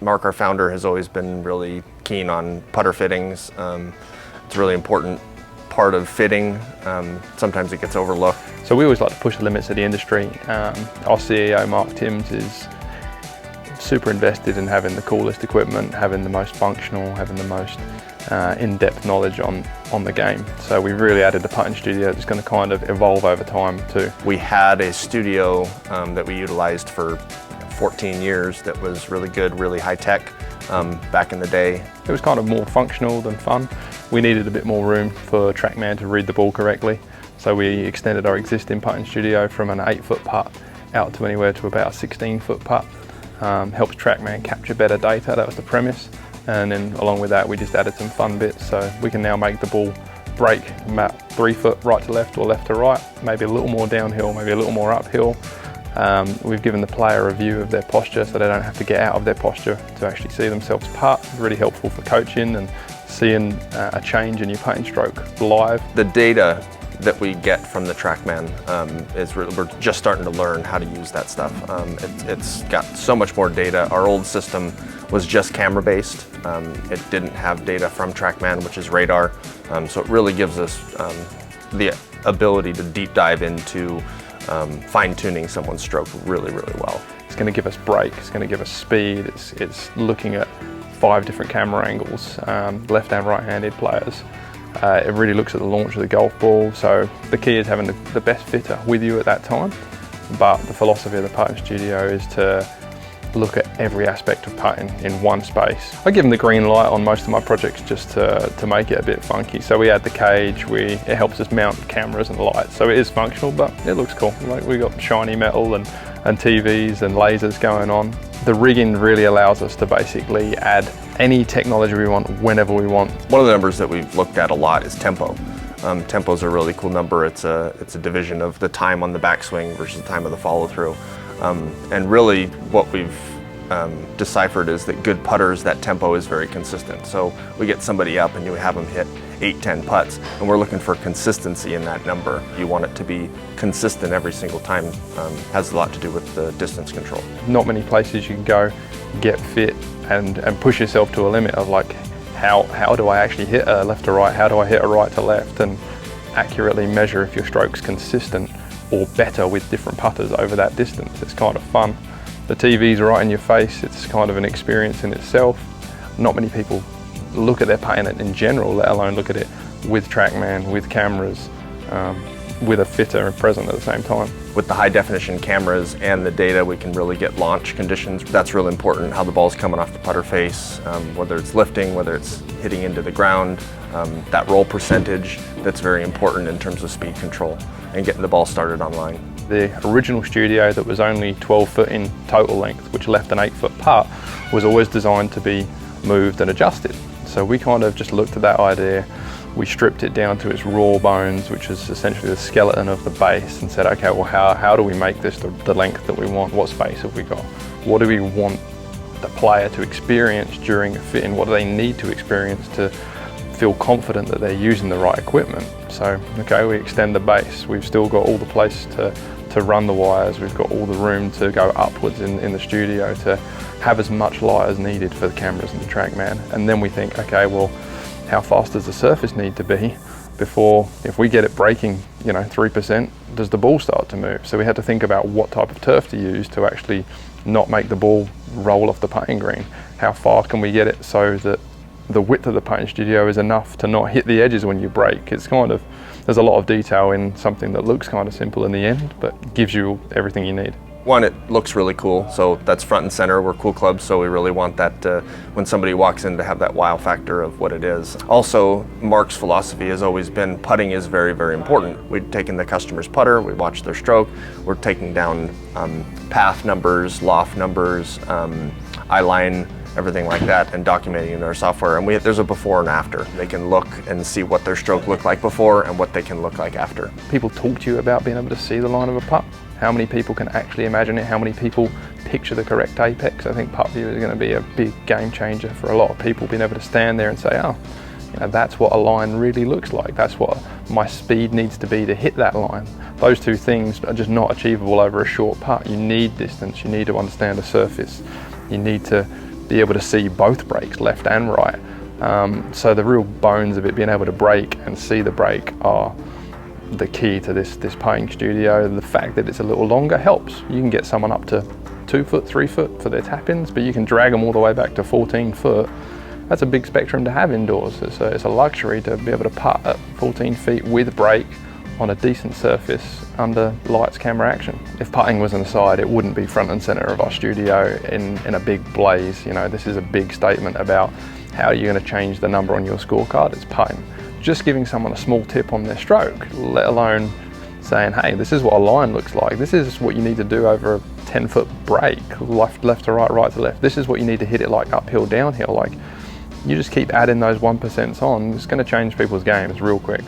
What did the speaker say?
Mark, our founder, has always been really keen on putter fittings. It's a really important part of fitting. Sometimes it gets overlooked. So we always like to push the limits of the industry. Our CEO, Mark Timms, is super invested in having the coolest equipment, having the most functional, having the most in-depth knowledge on the game. So we really added a putting studio that's going to kind of evolve over time too. We had a studio that we utilized for 14 years that was really good, really high tech back in the day. It was kind of more functional than fun. We needed a bit more room for TrackMan to read the ball correctly. So we extended our existing putting studio from an 8-foot putt out to anywhere to about a 16-foot putt. Helps TrackMan capture better data, that was the premise. And then along with that, we just added some fun bits. So we can now make the ball break about 3 foot right to left or left to right, maybe a little more downhill, maybe a little more uphill. We've given the player a view of their posture so they don't have to get out of their posture to actually see themselves putt. It's really helpful for coaching and seeing a change in your putting stroke live. The data that we get from the TrackMan we're just starting to learn how to use that stuff. It's got so much more data. Our old system was just camera based. It didn't have data from TrackMan, which is radar. So it really gives us the ability to deep dive into fine-tuning someone's stroke really, really well. It's going to give us break, it's going to give us speed, it's looking at 5 different camera angles, left and right-handed players. It really looks at the launch of the golf ball, so the key is having the best fitter with you at that time, but the philosophy of the putting studio is to look at every aspect of putting in one space. I give them the green light on most of my projects just to make it a bit funky. So we add the cage, it helps us mount cameras and lights, so it is functional, but it looks cool. Like we got shiny metal and TVs and lasers going on. The rigging really allows us to basically add any technology we want whenever we want. One of the numbers that we've looked at a lot is tempo. Tempo is a really cool number. It's a division of the time on the backswing versus the time of the follow through. And really what we've deciphered is that good putters, that tempo is very consistent. So we get somebody up and you have them hit 8-10 putts, and we're looking for consistency in that number. You want it to be consistent every single time. Has a lot to do with the distance control. Not many places you can go, get fit and push yourself to a limit of like, how do I actually hit a left to right? How do I hit a right to left? And accurately measure if your stroke's consistent or better with different putters over that distance. It's kind of fun. The TV's right in your face. It's kind of an experience in itself. Not many people look at their putting in general, let alone look at it with TrackMan, with cameras, with a fitter present at the same time. With the high definition cameras and the data, we can really get launch conditions. That's really important, how the ball's coming off the putter face, whether it's lifting, whether it's hitting into the ground, that roll percentage, that's very important in terms of speed control and getting the ball started online. The original studio that was only 12 foot in total length, which left an 8-foot putt, was always designed to be moved and adjusted. So we kind of just looked at that idea, we stripped it down to its raw bones, which is essentially the skeleton of the base, and said, okay, well how do we make this the length that we want? What space have we got? What do we want the player to experience during a fit-in? What do they need to experience to feel confident that they're using the right equipment? So, okay, we extend the base. We've still got all the place to run the wires. We've got all the room to go upwards in the studio to have as much light as needed for the cameras and the TrackMan. And then we think, okay, well, how fast does the surface need to be before, if we get it breaking, 3%, does the ball start to move? So we had to think about what type of turf to use to actually not make the ball roll off the putting green. How far can we get it so that the width of the putting studio is enough to not hit the edges when you break? It's kind of, there's a lot of detail in something that looks kind of simple in the end, but gives you everything you need. One, it looks really cool, so that's front and center. We're Cool Clubs, so we really want that when somebody walks in to have that wow factor of what it is. Also, Mark's philosophy has always been putting is very, very important. We've taken the customer's putter, we watch their stroke, we're taking down path numbers, loft numbers, eye line, everything like that, and documenting in our software. And there's a before and after. They can look and see what their stroke looked like before and what they can look like after. People talk to you about being able to see the line of a putt. How many people can actually imagine it? How many people picture the correct apex? I think Putt View is going to be a big game changer for a lot of people, being able to stand there and say, oh, that's what a line really looks like. That's what my speed needs to be to hit that line. Those two things are just not achievable over a short putt. You need distance, you need to understand the surface. You need to be able to see both brakes, left and right. So the real bones of it, being able to brake and see the brake, are the key to this putting studio. The fact that it's a little longer helps. You can get someone up to 2 foot, 3 foot for their tap-ins, but you can drag them all the way back to 14 foot. That's a big spectrum to have indoors. It's a luxury to be able to putt at 14 feet with brake on a decent surface under lights, camera action. If putting was an aside, it wouldn't be front and center of our studio in a big blaze. You know, this is a big statement about how you're going to change the number on your scorecard. It's putting. Just giving someone a small tip on their stroke, let alone saying, hey, this is what a line looks like. This is what you need to do over a 10-foot break, left to right, right to left. This is what you need to hit it like uphill, downhill. Like, you just keep adding those 1% on, it's going to change people's games real quick.